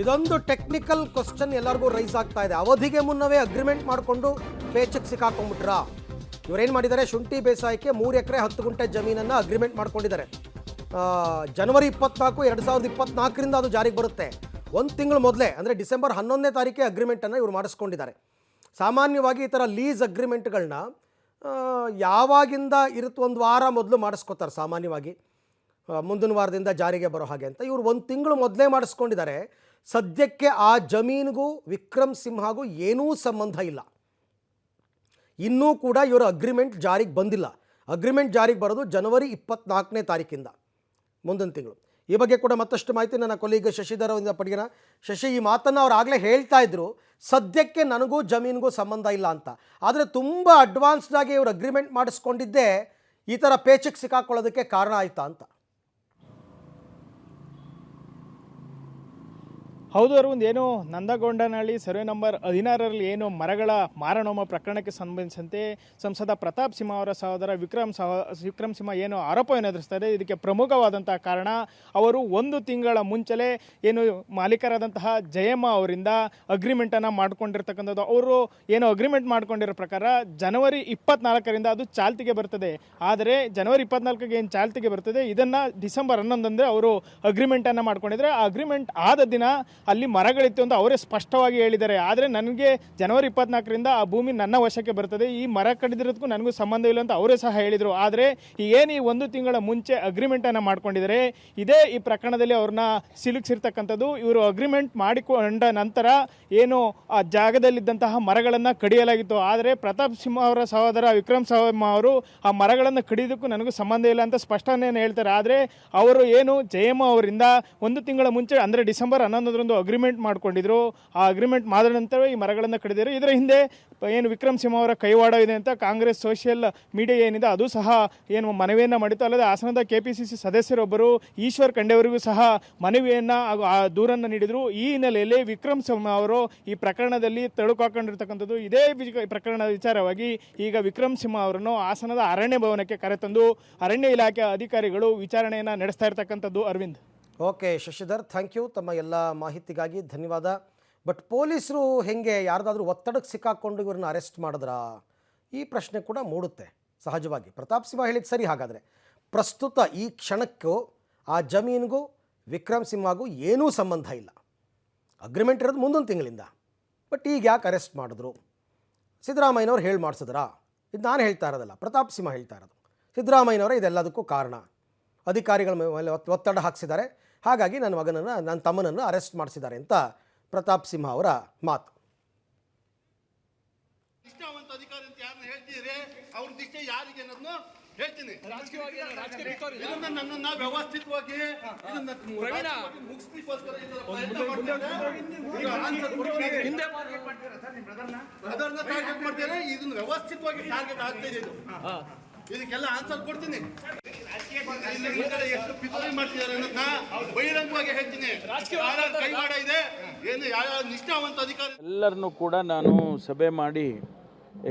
ಇದೊಂದು technical question ಎಲ್ಲರಿಗೂ rice ಆಗ್ತಾ ಇದೆ. ಅವಧಿಗೆ ಮುನ್ನವೇ ಅಗ್ರಿಮೆಂಟ್ ಮಾಡಿಕೊಂಡು ಪೇಚೆಕ್ ಸಿಕ್ಕಾಕೊಂಡ್ಬಿಟ್ರಾ? ಇವರೇನು ಮಾಡಿದ್ದಾರೆ, ಶುಂಠಿ ಬೇಸಾಯಕ್ಕೆ 3 ಎಕರೆ 10 ಗುಂಟೆ ಜಮೀನನ್ನು ಅಗ್ರಿಮೆಂಟ್ ಮಾಡ್ಕೊಂಡಿದ್ದಾರೆ. ಜನವರಿ 24, 2024ರಿಂದ ಅದು ಜಾರಿಗೆ ಬರುತ್ತೆ. 1 ತಿಂಗಳು ಮೊದಲೇ ಅಂದರೆ ಡಿಸೆಂಬರ್ 11ನೇ ತಾರೀಕೆ ಅಗ್ರಿಮೆಂಟನ್ನು ಇವರು ಮಾಡಿಸ್ಕೊಂಡಿದ್ದಾರೆ. ಸಾಮಾನ್ಯವಾಗಿ ಈ ಥರ ಲೀಸ್ ಅಗ್ರಿಮೆಂಟ್ಗಳನ್ನ ಯಾವಾಗಿಂದ ಇರುತ್ತೆ, 1 ವಾರ ಮೊದಲು ಮಾಡಿಸ್ಕೋತಾರೆ ಸಾಮಾನ್ಯವಾಗಿ, ಮುಂದಿನ ವಾರದಿಂದ ಜಾರಿಗೆ ಬರೋ ಹಾಗೆ ಅಂತ. ಇವರು 1 ತಿಂಗಳು ಮೊದಲೇ ಮಾಡಿಸ್ಕೊಂಡಿದ್ದಾರೆ. ಸದ್ಯಕ್ಕೆ ಆ ಜಮೀನಿಗೂ ವಿಕ್ರಮ್ ಸಿಂಹಗೂ ಏನೂ ಸಂಬಂಧ ಇಲ್ಲ. ಇನ್ನೂ ಕೂಡ ಇವರ ಅಗ್ರಿಮೆಂಟ್ ಜಾರಿಗೆ ಬಂದಿಲ್ಲ. ಅಗ್ರಿಮೆಂಟ್ ಜಾರಿಗೆ ಬರೋದು ಜನವರಿ 24ನೇ ತಾರೀಕಿಂದ, ಮುಂದಿನ ತಿಂಗಳು. ಈ ಬಗ್ಗೆ ಕೂಡ ಮತ್ತಷ್ಟು ಮಾಹಿತಿ ನನ್ನ ಕೊಲೀಗ ಶಶಿಧರ್ ಅವರಿಂದ ಪಡೆಯೋಣ. ಶಶಿ, ಈ ಮಾತನ್ನು ಅವ್ರು ಆಗಲೇ ಹೇಳ್ತಾ ಇದ್ರು, ಸದ್ಯಕ್ಕೆ ನನಗೂ ಜಮೀನಿಗೂ ಸಂಬಂಧ ಇಲ್ಲ ಅಂತ. ಆದರೆ ತುಂಬ ಅಡ್ವಾನ್ಸ್ಡಾಗಿ ಇವರು ಅಗ್ರಿಮೆಂಟ್ ಮಾಡಿಸ್ಕೊಂಡಿದ್ದೇ ಈ ಥರ ಪೇಚೆಕ್ ಸಿಕ್ಕಾಕೊಳ್ಳೋದಕ್ಕೆ ಕಾರಣ ಆಯಿತಾ ಅಂತ? ಹೌದು ಅರವಿಂದ್, ಏನು ನಂದಗೊಂಡನಹಳ್ಳಿ ಸರ್ವೆ ನಂಬರ್ 16ರಲ್ಲಿ ಏನು ಮರಗಳ ಮಾರಣೋಮ ಪ್ರಕರಣಕ್ಕೆ ಸಂಬಂಧಿಸಿದಂತೆ ಸಂಸದ ಪ್ರತಾಪ್ ಸಿಂಹ ಅವರ ಸಹೋದರ ವಿಕ್ರಮ್ ಸಿಂಹ ಏನು ಆರೋಪವನ್ನು ಎದುರಿಸ್ತಾರೆ, ಇದಕ್ಕೆ ಪ್ರಮುಖವಾದಂತಹ ಕಾರಣ ಅವರು 1 ತಿಂಗಳ ಮುಂಚೆಲೇ ಏನು ಮಾಲೀಕರಾದಂತಹ ಜಯಮ್ಮ ಅವರಿಂದ ಅಗ್ರಿಮೆಂಟನ್ನು ಮಾಡ್ಕೊಂಡಿರ್ತಕ್ಕಂಥದ್ದು. ಅವರು ಏನು ಅಗ್ರಿಮೆಂಟ್ ಮಾಡ್ಕೊಂಡಿರೋ ಪ್ರಕಾರ ಜನವರಿ 24ರಿಂದ ಅದು ಚಾಲ್ತಿಗೆ ಬರ್ತದೆ. ಆದರೆ ಜನವರಿ 24ಗೆ ಏನು ಚಾಲ್ತಿಗೆ ಬರ್ತದೆ, ಇದನ್ನು ಡಿಸೆಂಬರ್ 11 ಅವರು ಅಗ್ರಿಮೆಂಟನ್ನು ಮಾಡ್ಕೊಂಡಿದ್ದಾರೆ. ಆ ಅಗ್ರಿಮೆಂಟ್ ಆದ ದಿನ ಅಲ್ಲಿ ಮರಗಳಿತ್ತು ಅಂತ ಅವರೇ ಸ್ಪಷ್ಟವಾಗಿ ಹೇಳಿದ್ದಾರೆ. ಆದರೆ ನನಗೆ ಜನವರಿ 24ರಿಂದ ಆ ಭೂಮಿ ನನ್ನ ವಶಕ್ಕೆ ಬರ್ತದೆ, ಈ ಮರ ಕಡಿದಿರೋದಕ್ಕೂ ನನಗೂ ಸಂಬಂಧ ಇಲ್ಲ ಅಂತ ಅವರೇ ಸಹ ಹೇಳಿದರು. ಆದರೆ ಏನು ಈ 1 ತಿಂಗಳ ಮುಂಚೆ ಅಗ್ರಿಮೆಂಟನ್ನು ಮಾಡ್ಕೊಂಡಿದ್ದಾರೆ, ಇದೇ ಈ ಪ್ರಕರಣದಲ್ಲಿ ಅವ್ರನ್ನ ಸಿಲುಕಿಸಿರ್ತಕ್ಕಂಥದ್ದು. ಇವರು ಅಗ್ರಿಮೆಂಟ್ ಮಾಡಿಕೊಂಡ ನಂತರ ಏನು ಆ ಜಾಗದಲ್ಲಿದ್ದಂತಹ ಮರಗಳನ್ನು ಕಡಿಯಲಾಗಿತ್ತು. ಆದರೆ ಪ್ರತಾಪ್ ಸಿಂಹ ಅವರ ಸಹೋದರ ವಿಕ್ರಮ್ ಸಿಂಹ ಅವರು ಆ ಮರಗಳನ್ನು ಕಡಿಯೋದಕ್ಕೂ ನನಗೂ ಸಂಬಂಧ ಇಲ್ಲ ಅಂತ ಸ್ಪಷ್ಟನೆಯನ್ನು ಹೇಳ್ತಾರೆ. ಆದರೆ ಅವರು ಏನು ಜಯಮ್ಮ ಅವರಿಂದ 1 ತಿಂಗಳ ಮುಂಚೆ ಅಂದರೆ ಡಿಸೆಂಬರ್ 11ರಂದು ಅಗ್ರಿಮೆಂಟ್ ಮಾಡ್ಕೊಂಡಿದ್ರು. ಆ ಅಗ್ರಿಮೆಂಟ್ ಮಾಡಿದ ನಂತರ ಈ ಮರಗಳನ್ನು ಕಡಿದಿದ್ದಾರೆ. ಇದರ ಹಿಂದೆ ಏನು ವಿಕ್ರಮ್ ಸಿಂಹ ಅವರ ಕೈವಾಡ ಇದೆ ಅಂತ ಕಾಂಗ್ರೆಸ್ ಸೋಷಿಯಲ್ ಮೀಡಿಯಾ ಏನಿದೆ ಅದು ಸಹ ಏನು ಮನವಿಯನ್ನು ಮಾಡಿತ್ತು. ಅಲ್ಲದೆ ಹಾಸನದ KPCC ಸದಸ್ಯರೊಬ್ಬರು ಈಶ್ವರ್ ಖಂಡೆಯವರಿಗೂ ಸಹ ಮನವಿಯನ್ನು ಆ ದೂರನ್ನು ನೀಡಿದರು. ಈ ಹಿನ್ನೆಲೆಯಲ್ಲಿ ವಿಕ್ರಮ್ ಸಿಂಹ ಅವರು ಈ ಪ್ರಕರಣದಲ್ಲಿ ತಳುಕು ಹಾಕೊಂಡಿರ್ತಕ್ಕಂಥದ್ದು. ಇದೇ ಪ್ರಕರಣದ ವಿಚಾರವಾಗಿ ಈಗ ವಿಕ್ರಮ್ ಸಿಂಹ ಅವರನ್ನು ಹಾಸನದ ಅರಣ್ಯ ಭವನಕ್ಕೆ ಕರೆತಂದು ಅರಣ್ಯ ಇಲಾಖೆ ಅಧಿಕಾರಿಗಳು ವಿಚಾರಣೆಯನ್ನು ನಡೆಸ್ತಾ ಇರ್ತಕ್ಕಂಥದ್ದು. Aravind. Okay Shashidhar, thank you. ತಮ್ಮ ಎಲ್ಲ ಮಾಹಿತಿಗಾಗಿ ಧನ್ಯವಾದ. ಬಟ್ ಪೊಲೀಸರು ಹೆಂಗೆ, ಯಾರ್ದಾದ್ರೂ ಒತ್ತಡಕ್ಕೆ ಸಿಕ್ಕಾಕೊಂಡು ಇವ್ರನ್ನ ಅರೆಸ್ಟ್ ಮಾಡಿದ್ರಾ? ಈ ಪ್ರಶ್ನೆ ಕೂಡ ಮೂಡುತ್ತೆ ಸಹಜವಾಗಿ. ಪ್ರತಾಪ್ ಸಿಂಹ ಹೇಳಿದ್ದು ಸರಿ. ಹಾಗಾದರೆ ಪ್ರಸ್ತುತ ಈ ಕ್ಷಣಕ್ಕೂ ಆ ಜಮೀನಿಗೂ ವಿಕ್ರಮ್ ಸಿಂಹಗೂ ಏನೂ ಸಂಬಂಧ ಇಲ್ಲ. ಅಗ್ರಿಮೆಂಟ್ ಇರೋದು ಮುಂದೊಂದು ತಿಂಗಳಿಂದ. ಬಟ್ ಈಗ ಯಾಕೆ ಅರೆಸ್ಟ್ ಮಾಡಿದ್ರು? ಸಿದ್ದರಾಮಯ್ಯನವ್ರು ಹೇಳಿ ಮಾಡಿಸಿದ್ರಾ? ಇದು ನಾನು ಹೇಳ್ತಾ ಇರೋದಲ್ಲ, ಪ್ರತಾಪ್ ಸಿಂಹ ಹೇಳ್ತಾ ಇರೋದು. ಸಿದ್ದರಾಮಯ್ಯನವರೇ ಇದೆಲ್ಲದಕ್ಕೂ ಕಾರಣ. ಅಧಿಕಾರಿಗಳ ಮೇಲೆ ಒತ್ತಡ ಹಾಕಿಸಿದ್ದಾರೆ, ಹಾಗಾಗಿ ನನ್ನ ತಮ್ಮನನ್ನು ಅರೆಸ್ಟ್ ಮಾಡಿಸಿದ್ದಾರೆ ಅಂತ ಪ್ರತಾಪ್ ಸಿಂಹ ಅವರ ಮಾತು. ನಿಷ್ಠಾವಂತ ಅಧಿಕಾರಿ ಅಂತ ಯಾರನ್ನ ಹೇಳ್ತಿದ್ರೆ ಅವ್ರ ನಿಷ್ಠೆ ಯಾರಿಗೆ ಅನ್ನೋದನ್ನ ಹೇಳ್ತೀನಿ. ಇದನ್ನ ನನ್ನನ್ನ ವ್ಯವಸ್ಥಿತವಾಗಿ ಟಾರ್ಗೆಟ್ ಮಾಡ್ತಾರೆ. ಇದನ್ನ ವ್ಯವಸ್ಥಿತವಾಗಿ ಟಾರ್ಗೆಟ್ ಆಗ್ತಾ ಇದೆ. ಇದಕ್ಕೆಲ್ಲ ಆನ್ಸರ್ ಕೊಡ್ತೀನಿ. ಎಷ್ಟು ಪಿತೂರಿ ಮಾಡ್ತಿದ್ದಾರೆ ಅನ್ನೋದನ್ನ ಬಹಿರಂಗವಾಗಿ ಹೇಳ್ತೀನಿ. ಕೈವಾಡ ಇದೆ ಏನು, ಯಾವ ನಿಷ್ಠಾವಂತ ಅಧಿಕಾರಿ ಎಲ್ಲರನ್ನೂ ಕೂಡ ನಾನು ಸಭೆ ಮಾಡಿ,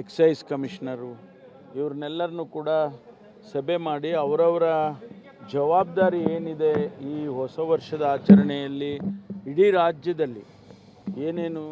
ಎಕ್ಸೈಸ್ ಕಮಿಷನರು ಇವ್ರನ್ನೆಲ್ಲರನ್ನೂ ಕೂಡ ಸಭೆ ಮಾಡಿ ಅವರವರ ಜವಾಬ್ದಾರಿ ಏನಿದೆ ಈ ಹೊಸ ವರ್ಷದ ಆಚರಣೆಯಲ್ಲಿ ಇಡೀ ರಾಜ್ಯದಲ್ಲಿ ಏನೇನು